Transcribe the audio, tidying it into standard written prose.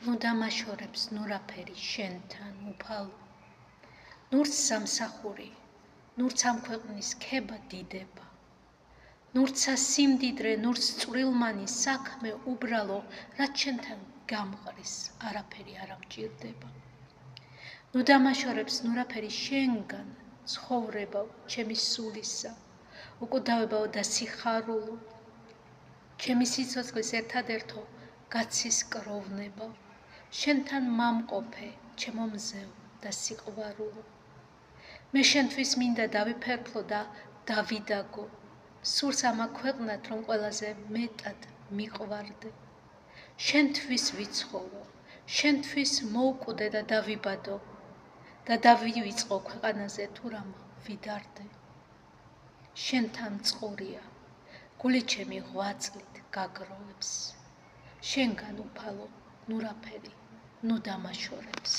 ნუ დამაშორებს ნურაფერი შენთან უფალო, ნურც სამსახური, ნურც ამ ქვეყნის ქება დიდება, ნურცა სიმდიდრე, ნურც წვრილმანი საქმე უბრალო, რაც შენთან გამყრის, არაფერი არ ამჭირდება. ნუ დამაშორებს ნურაფერი შენგან, ცხოვრებავ, ჩემი სულისა, უკვდავებავ და სიხარულო, ჩემი სიცოცხლის ერთადერთო გაცის კროვნებავ, შენთან მამყოფე, ჩემო მზევ და სიყვარულო. მე შენთვის მინდა დავიფერფლო და დავიდაგო, სურს ამა ქვეყნად, რომ ყველაზე მეტად მიყვარდე. შენთვის ვიცხოვრო, შენთვის მოვკვდე და დავიბადო და დავივიწყო ქვეყანაზე თუ რამ ვიდარდე. შენთან წყურია, გული ჩემი ღვაწლით გაგროვებს, შენგან უფალო ნურაფერი ნუ დამაშორებს.